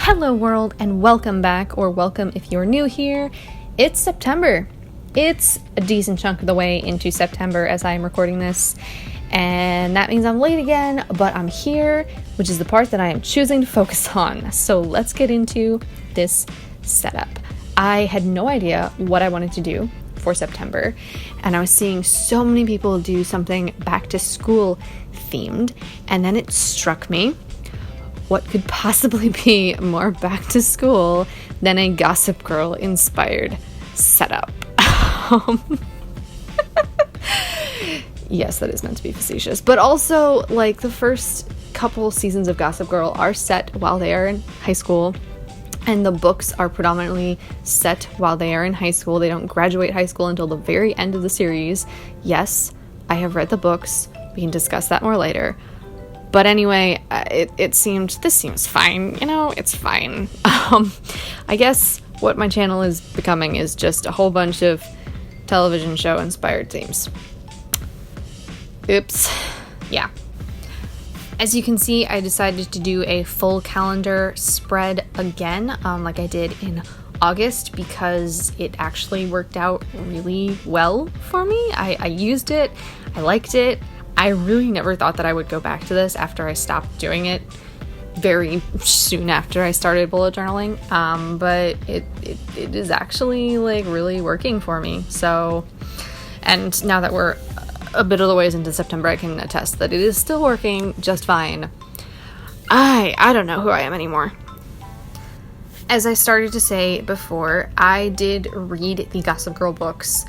Hello world, and welcome back, or welcome if you're new here. It's September. It's a decent chunk of the way into September as I am recording this, and that means I'm late again, but I'm here, which is the part that I am choosing to focus on. So let's get into this setup. I had no idea what I wanted to do for September, and I was seeing so many people do something back to school themed, and then it struck me, what could possibly be more back to school than a Gossip Girl inspired setup? Yes, that is meant to be facetious, but also, like, the first couple seasons of Gossip Girl are set while they are in high school, and the books are predominantly set while they are in high school. They don't graduate high school until the very end of the series. Yes, I have read the books. We can discuss that more later. But anyway, this seems fine. It's fine. I guess what my channel is becoming is just a whole bunch of television show inspired themes. Oops. Yeah. As you can see, I decided to do a full calendar spread again, like I did in August, because it actually worked out really well for me. I used it. I liked it. I really never thought that I would go back to this after I stopped doing it very soon after I started bullet journaling, but it is actually, like, really working for me. So, and now that we're a bit of the ways into September, I can attest that it is still working just fine. I don't know who I am anymore. As I started to say before, I did read the Gossip Girl books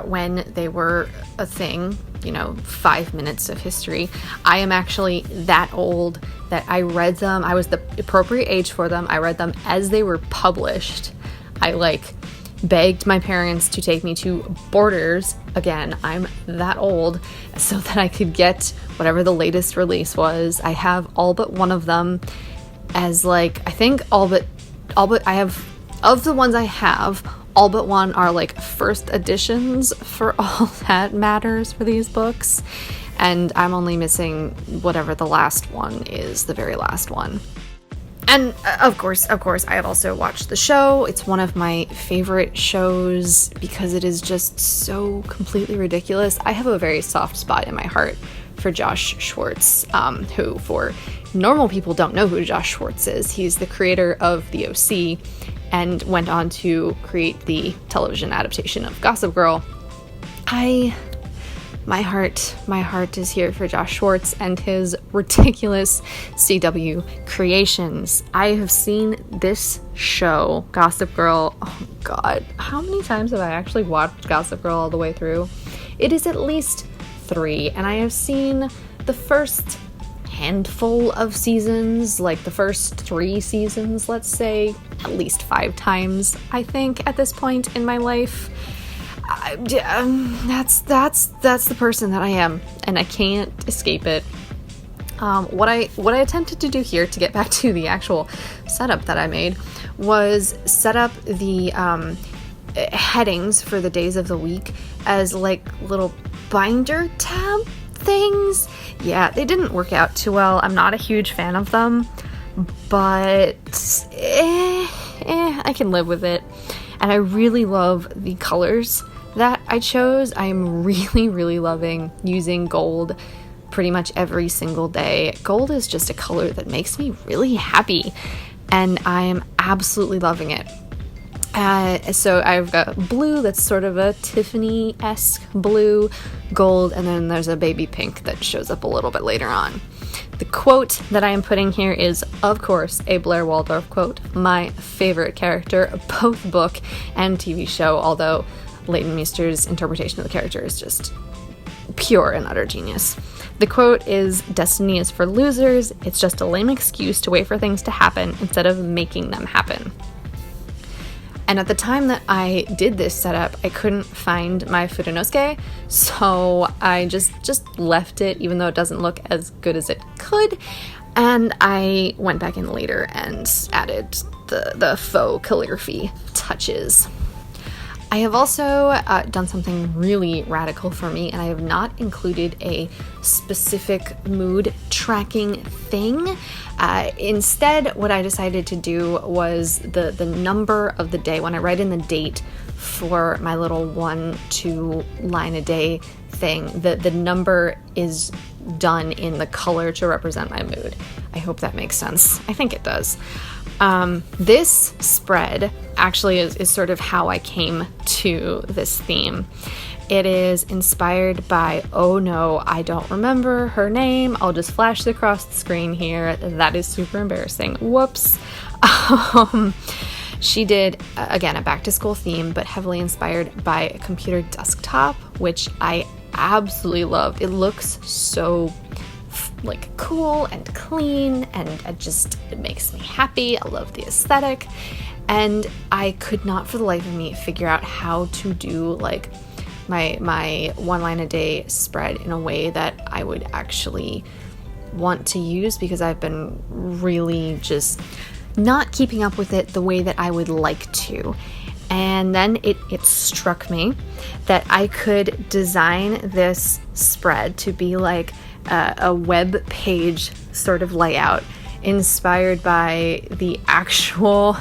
when they were a thing, 5 minutes of history. I am actually that old that I read them. I was the appropriate age for them. I read them as they were published. I begged my parents to take me to Borders. Again, I'm that old, so that I could get whatever the latest release was. I have all but one of them as I think all but I have, of the ones I have, all but one are first editions for all that matters for these books, and I'm only missing whatever the last one is, the very last one. And of course, I have also watched the show. It's one of my favorite shows because it is just so completely ridiculous. I have a very soft spot in my heart for Josh Schwartz, who, for normal people, don't know who Josh Schwartz is. He's the creator of The OC and went on to create the television adaptation of Gossip Girl. My heart is here for Josh Schwartz and his ridiculous CW creations. I have seen this show, Gossip Girl, oh god, how many times have I actually watched Gossip Girl all the way through? It is at least 3, and I have seen the first handful of seasons, the first 3 seasons, let's say, at least 5 times, I think, at this point in my life. That's the person that I am, and I can't escape it. What I attempted to do here, to get back to the actual setup that I made, was set up the headings for the days of the week as little binder tab things. Yeah, they didn't work out too well. I'm not a huge fan of them, but I can live with it. And I really love the colors that I chose. I'm really, really loving using gold pretty much every single day. Gold is just a color that makes me really happy, and I am absolutely loving it. So I've got blue that's sort of a Tiffany-esque blue, gold, and then there's a baby pink that shows up a little bit later on. The quote that I am putting here is, of course, a Blair Waldorf quote, my favorite character, both book and TV show, although Leighton Meester's interpretation of the character is just pure and utter genius. The quote is, "Destiny is for losers. It's just a lame excuse to wait for things to happen instead of making them happen." And at the time that I did this setup, I couldn't find my Fudenosuke, so I just left it, even though it doesn't look as good as it could, and I went back in later and added the faux calligraphy touches. I have also done something really radical for me, and I have not included a specific mood tracking thing. Instead, what I decided to do was the number of the day. When I write in the date for my little 1-2 line a day thing, the number is done in the color to represent my mood. I hope that makes sense. I think it does. This spread actually is sort of how I came to this theme. It is inspired by, oh no, I don't remember her name. I'll just flash it across the screen here. That is super embarrassing. Whoops. She did, again, a back-to-school theme, but heavily inspired by a computer desktop, which I absolutely loved. It looks so like cool and clean, and it makes me happy. I love the aesthetic, and I could not for the life of me figure out how to do like my 1 line a day spread in a way that I would actually want to use, because I've been really just not keeping up with it the way that I would like to. And then it struck me that I could design this spread to be like a web page sort of layout, inspired by the actual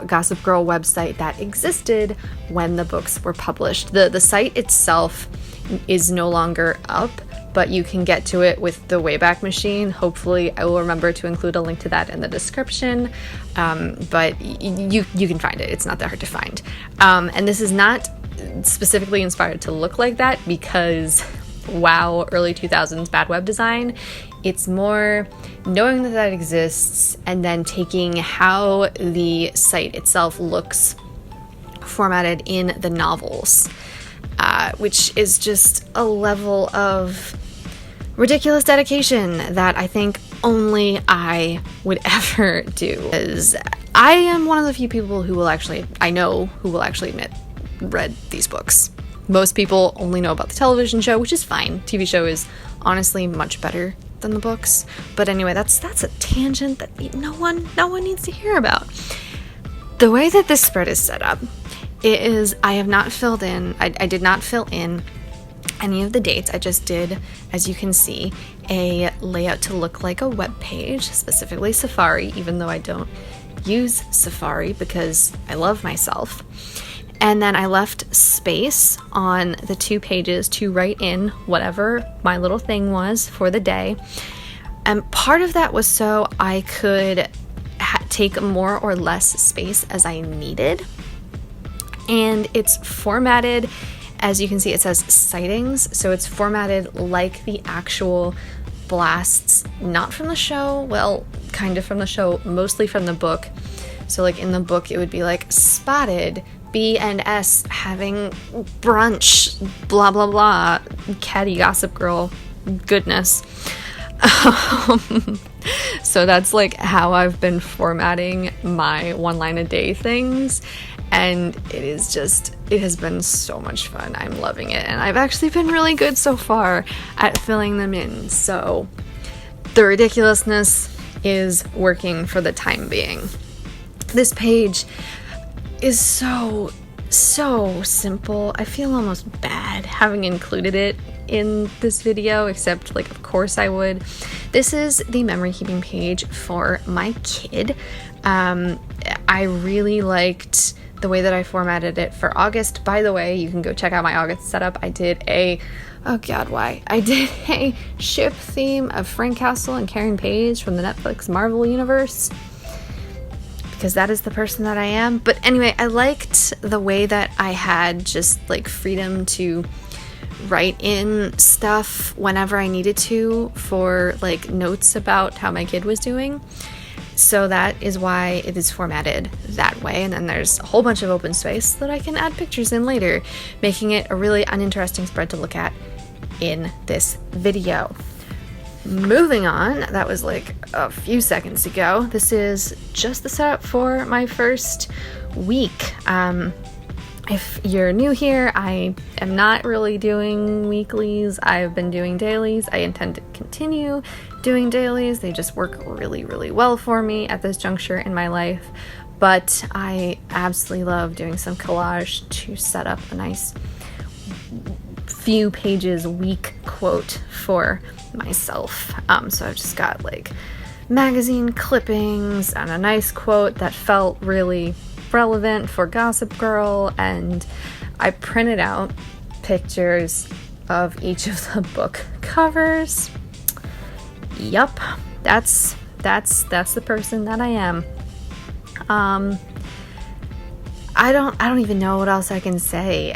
Gossip Girl website that existed when the books were published. The site itself is no longer up, but you can get to it with the Wayback Machine. Hopefully I will remember to include a link to that in the description, but you can find it. It's not that hard to find. And this is not specifically inspired to look like that, because wow, early 2000s bad web design. It's more knowing that exists and then taking how the site itself looks formatted in the novels, which is just a level of ridiculous dedication that I think only I would ever do. Because I am one of the few people who will actually admit read these books. Most people only know about the television show, which is fine. TV show is honestly much better than the books. But anyway, that's a tangent that no one needs to hear about. The way that this spread is set up is I did not fill in any of the dates. I just did, as you can see, a layout to look like a web page, specifically Safari, even though I don't use Safari because I love myself. And then I left space on the 2 pages to write in whatever my little thing was for the day. And part of that was so I could take more or less space as I needed. And it's formatted, as you can see, it says sightings. So it's formatted like the actual blasts, not from the show, well, kind of from the show, mostly from the book. So like in the book, it would be like spotted B and S having brunch, blah, blah, blah, catty Gossip Girl goodness. So that's like how I've been formatting my 1 line a day things. And it has been so much fun. I'm loving it. And I've actually been really good so far at filling them in. So the ridiculousness is working for the time being. This page is so simple. I feel almost bad having included it in this video, except like of course I would. This is the memory keeping page for my kid. I really liked the way that I formatted it for August. By the way, you can go check out my August setup. I did a ship theme of Frank Castle and Karen Page from the Netflix Marvel universe, because that is the person that I am. But anyway, I liked the way that I had just like freedom to write in stuff whenever I needed to for like notes about how my kid was doing. So that is why it is formatted that way. And then there's a whole bunch of open space that I can add pictures in later, making it a really uninteresting spread to look at in this video. Moving on, that was like a few seconds ago. This is just the setup for my first week. If you're new here, I am not really doing weeklies. I've been doing dailies. I intend to continue doing dailies. They just work really, really well for me at this juncture in my life. but I absolutely love doing some collage to set up a nice few pages week quote for myself. So I've just got like magazine clippings and a nice quote that felt really relevant for Gossip Girl, and I printed out pictures of each of the book covers. Yup, that's the person that I am. I don't even know what else I can say.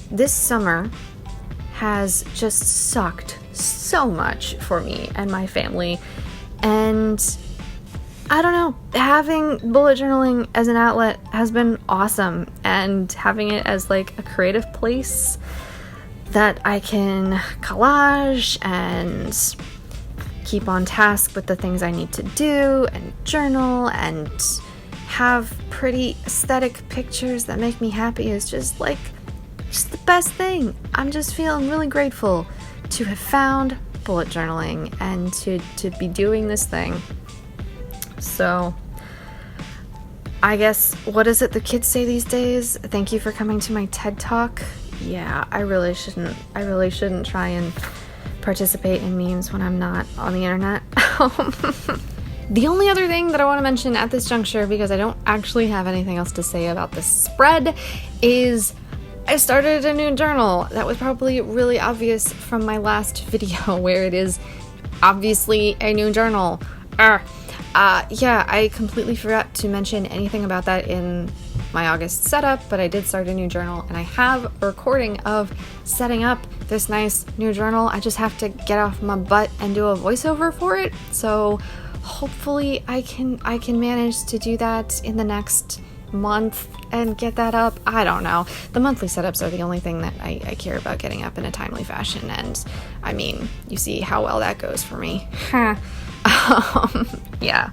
This summer has just sucked so much for me and my family, and I don't know, having bullet journaling as an outlet has been awesome, and having it as like a creative place that I can collage and keep on task with the things I need to do and journal and have pretty aesthetic pictures that make me happy is just the best thing. I'm just feeling really grateful to have found bullet journaling and to be doing this thing. So I guess, what is it the kids say these days? Thank you for coming to my TED Talk. Yeah, I really shouldn't try and participate in memes when I'm not on the internet. The only other thing that I want to mention at this juncture, because I don't actually have anything else to say about this spread, is I started a new journal. That was probably really obvious from my last video, where it is obviously a new journal. Yeah, I completely forgot to mention anything about that in my August setup, but I did start a new journal, and I have a recording of setting up this nice new journal. I just have to get off my butt and do a voiceover for it, so hopefully I can manage to do that in the next month and get that up. I don't know. The monthly setups are the only thing that I care about getting up in a timely fashion, and I mean, you see how well that goes for me. Yeah,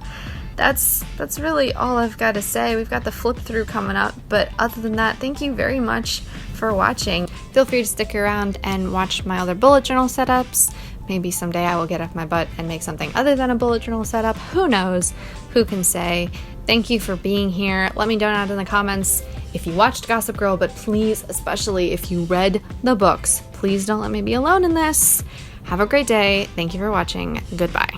that's really all I've got to say. We've got the flip through coming up, but other than that, thank you very much for watching. Feel free to stick around and watch my other bullet journal setups. Maybe someday I will get off my butt and make something other than a bullet journal setup. Who knows? Who can say? Thank you for being here. Let me know down in the comments if you watched Gossip Girl, but please, especially if you read the books, please don't let me be alone in this. Have a great day. Thank you for watching. Goodbye.